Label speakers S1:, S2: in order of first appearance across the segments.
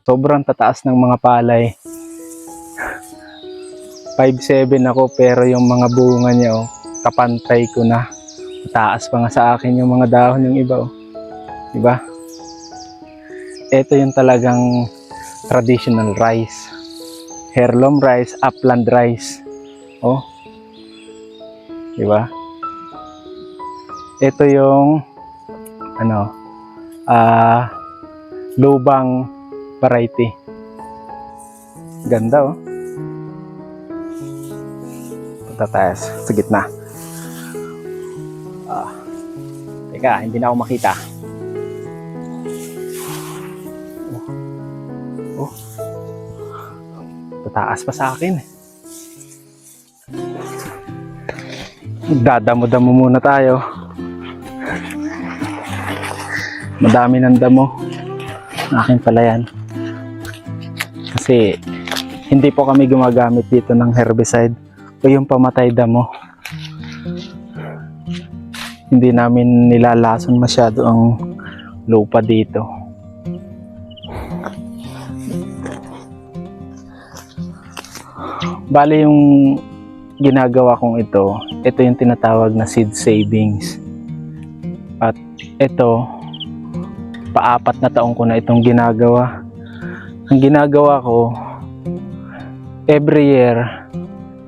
S1: Sobrang tataas ng mga palay. 5'7" ako pero yung mga bunga niya kapantay ko na. Taas pa nga sa akin yung mga dahon yung iba diba? Ito yung talagang traditional rice. Heirloom rice, upland rice. Diba? Ito yung lubang variety. Ganda punta tayo sa gitna. Teka, hindi na ako makita. Tataas pa sa akin. Dadamo-damo muna tayo. Madami ng damo. Akin pala yan. Kasi hindi po kami gumagamit dito ng herbicide o yung pamatay damo. Hindi namin nilalason masyado ang lupa dito. Bali yung ginagawa kong ito yung tinatawag na seed savings. At ito, pa-4 na taon ko na itong ginagawa. Ang ginagawa ko, every year,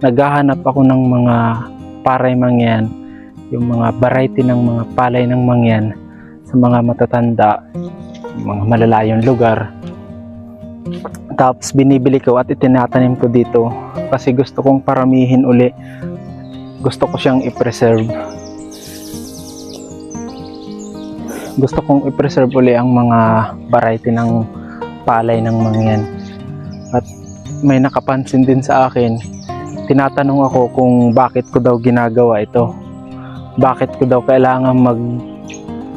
S1: naghahanap ako ng mga paray mangyan, yung mga variety ng mga palay ng mangyan sa mga matatanda, mga malalayong lugar. Tapos binibili ko at itinatanim ko dito kasi gusto kong paramihin uli. Gusto ko siyang i-preserve. Gusto kong i-preserve uli ang mga variety ng palay ng mangyan. At may nakapansin din sa akin, tinatanong ako kung bakit ko daw ginagawa ito. Bakit ko daw kailangan mag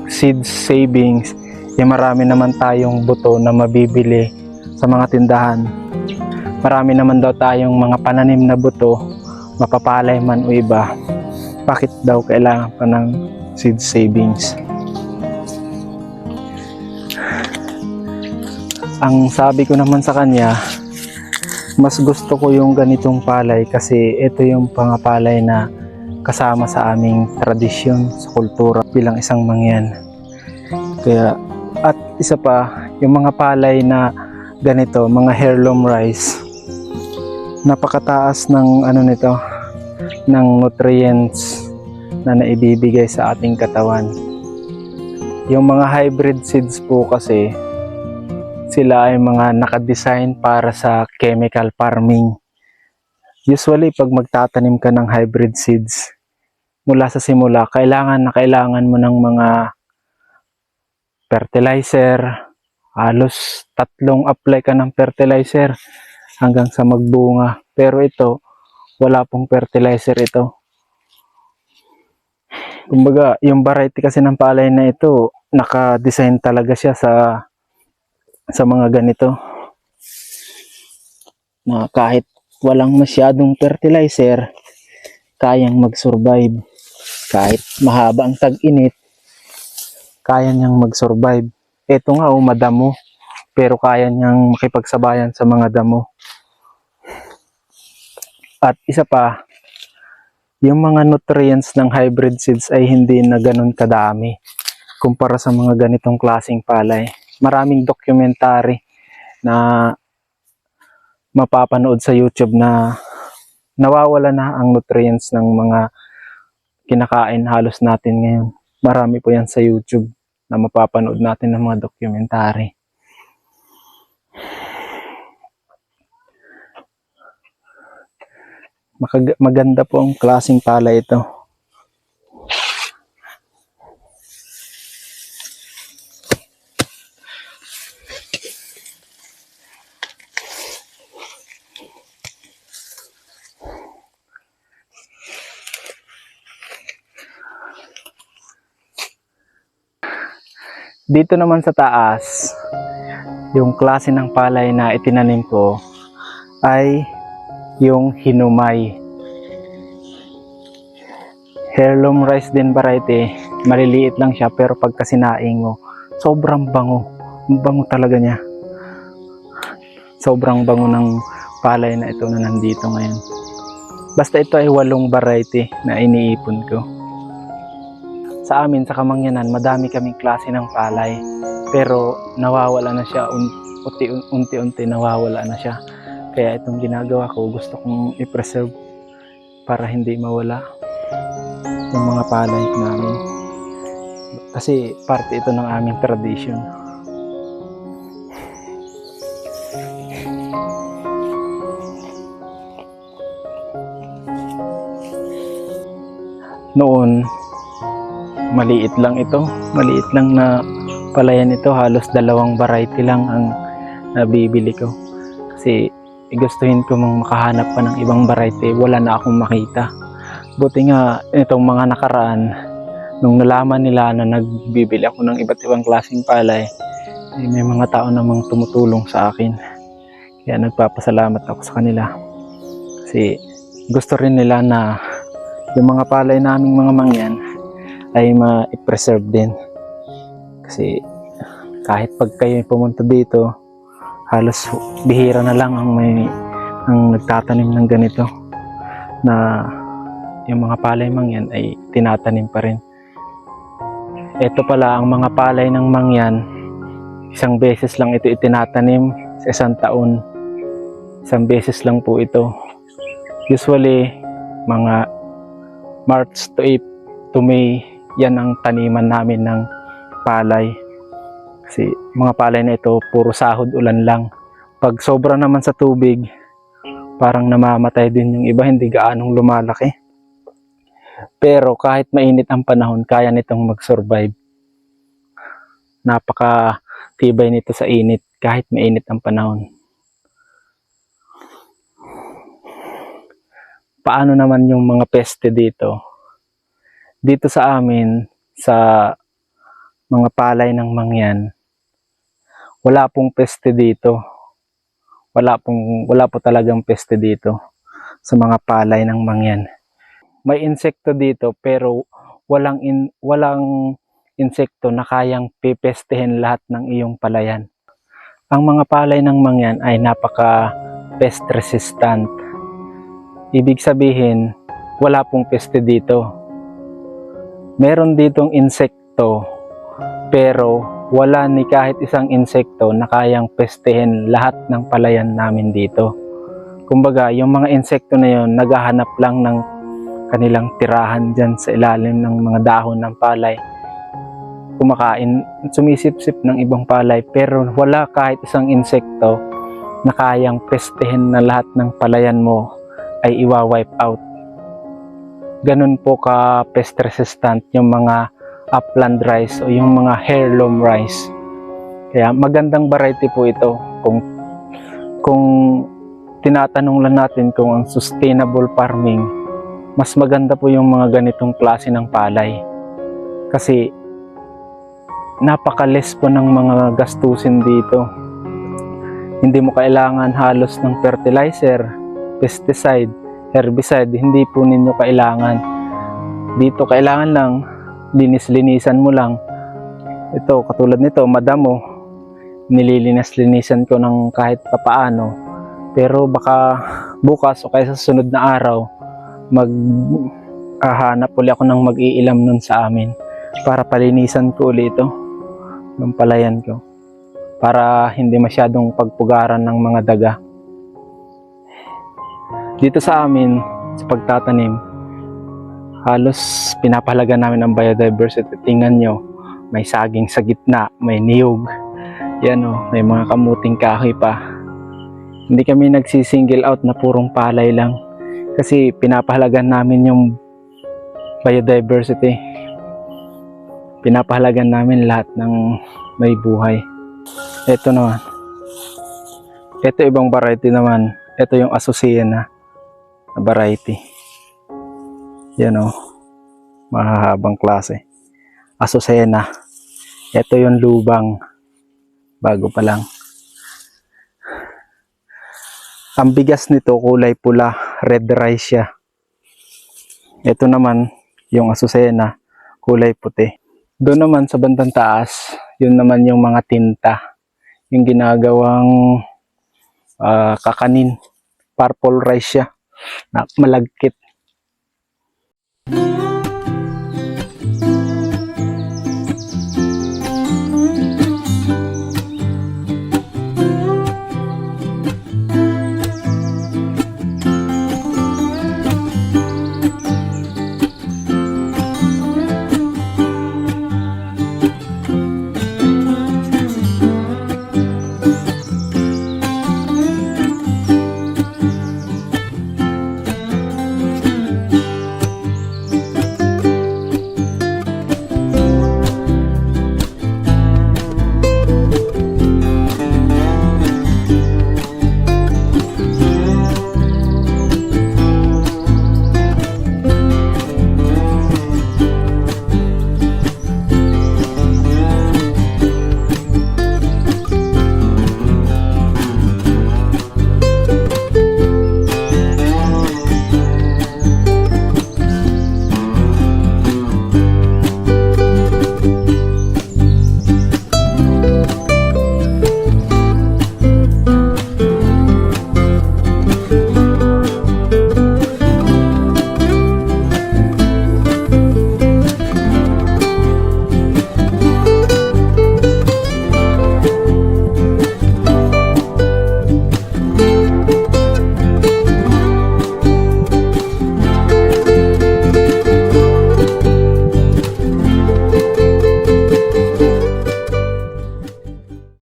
S1: seed savings? Marami naman tayong buto na mabibili sa mga tindahan. Marami naman daw tayong mga pananim na buto, mapapalay man o iba. Bakit daw kailangan pa ng seed savings? Ang sabi ko naman sa kanya, mas gusto ko yung ganitong palay kasi ito yung pangapalay na kasama sa aming tradisyon, sa kultura bilang isang mangyan. Kaya, at isa pa, yung mga palay na ganito, mga heirloom rice, napakataas ng nito, ng nutrients na naibibigay sa ating katawan. Yung mga hybrid seeds po kasi, sila ay mga nakadesign para sa chemical farming. Usually, pag magtatanim ka ng hybrid seeds, mula sa simula, kailangan mo ng mga fertilizer. Halos 3 apply ka ng fertilizer hanggang sa magbunga. Pero ito, wala pong fertilizer ito. Kumbaga, yung variety kasi ng palay na ito, naka-design talaga siya sa mga ganito. Na kahit walang masyadong fertilizer, kayang mag-survive. Kahit mahaba ang tag-init, kaya niyang mag-survive. Ito nga madamo, pero kaya niyang makipagsabayan sa mga damo. At isa pa, yung mga nutrients ng hybrid seeds ay hindi na ganun kadami kumpara sa mga ganitong klaseng palay. Maraming documentary na mapapanood sa YouTube na nawawala na ang nutrients ng mga kinakain halos natin ngayon. Marami po yan sa YouTube na mapapanood natin ng mga documentary. Maganda po ang klaseng palay ito. Dito naman sa taas, yung klase ng palay na itinanim ko ay yung hinumay. Heirloom rice din variety, maliliit lang siya pero pagka sinaing mo, sobrang bango. Ang bango talaga niya. sobrang bango ng palay na ito na nandito ngayon. Basta ito ay 8 variety na iniipon ko. Sa amin sa Kamangyanan, madami kaming klase ng palay, pero nawawala na siya, unti-unti nawawala na siya. Kaya itong ginagawa ko, gusto kong i-preserve para hindi mawala yung mga palay namin. Kasi parte ito ng aming tradition. Noon, maliit lang ito. Maliit lang na palayan ito. Halos 2 variety lang ang nabibili ko. Kasi gustuhin ko makahanap pa ng ibang variety. Wala na akong makita. Buti nga itong mga nakaraan, nung nalaman nila na nagbibili ako ng iba't ibang klaseng palay, may mga tao namang tumutulong sa akin. Kaya nagpapasalamat ako sa kanila. Kasi gusto rin nila na yung mga palay naming mga mangyan ay ma-preserve din. Kasi kahit pag kayo pumunta dito, halos bihira na lang ang nagtatanim ng ganito, na yung mga palay mangyan ay tinatanim pa rin. Ito pala, ang mga palay ng mangyan, isang beses lang ito itinatanim sa isang taon. Isang beses lang po ito. Usually mga March to May, yan ang taniman namin ng palay. Kasi mga palay na ito, puro sahod ulan lang. Pag sobra naman sa tubig, parang namamatay din yung iba, hindi gaanong lumalaki. Pero kahit mainit ang panahon, kaya nitong mag-survive. Napaka-tibay nito sa init, kahit mainit ang panahon. Paano naman yung mga peste dito? Dito sa amin, sa mga palay ng mangyan, wala pong peste dito. Wala po talagang peste dito sa mga palay ng mangyan. May insekto dito, pero walang insekto na kayang pipestehin lahat ng iyong palayan. Ang mga palay ng mangyan ay napaka pest resistant. Ibig sabihin, wala pong peste dito. Meron ditong insekto, pero wala ni kahit isang insekto na kayang pestehin lahat ng palayan namin dito. Kumbaga, yung mga insekto na yon naghahanap lang ng kanilang tirahan dyan sa ilalim ng mga dahon ng palay. Kumakain, sumisip-sip ng ibang palay, pero wala kahit isang insekto na kayang pestehin na lahat ng palayan mo ay iwa-wipe out. Ganun po ka pest resistant yung mga upland rice o yung mga heirloom rice. Kaya magandang variety po ito. Kung tinatanong lang natin kung ang sustainable farming, mas maganda po yung mga ganitong klase ng palay. Kasi napaka-less po ng mga gastusin dito. Hindi mo kailangan halos ng fertilizer, pesticide, herbicide. Hindi po ninyo kailangan. Dito kailangan lang linis-linisan mo lang. Ito, katulad nito, madamo. Nililinis-linisan ko ng kahit papaano. Pero baka bukas o kaya sa sunod na araw, maghahanap ulit ako ng mag-iilam nun sa amin para palinisan ko ulit ito ng palayan ko, para hindi masyadong pagpugaran ng mga daga. Dito sa amin, sa pagtatanim, halos pinapahalaga namin ang biodiversity. Tingnan nyo, may saging sa gitna, may niyog, yan o, may mga kamuting kahoy pa. Hindi kami nagsisingle out na purong palay lang, kasi pinapahalagan namin yung biodiversity. Pinapahalagan namin lahat ng may buhay. Ito naman, ito ibang variety naman. Ito yung Azucena na variety. Yan o, mahahabang klase. Azucena. Ito yung lubang, bago pa lang. Ang bigas nito kulay pula, red rice siya. Ito naman yung Azucena, kulay puti. Doon naman sa bandang taas, yun naman yung mga tinta, yung ginagawang kakanin. Purple rice siya na malagkit.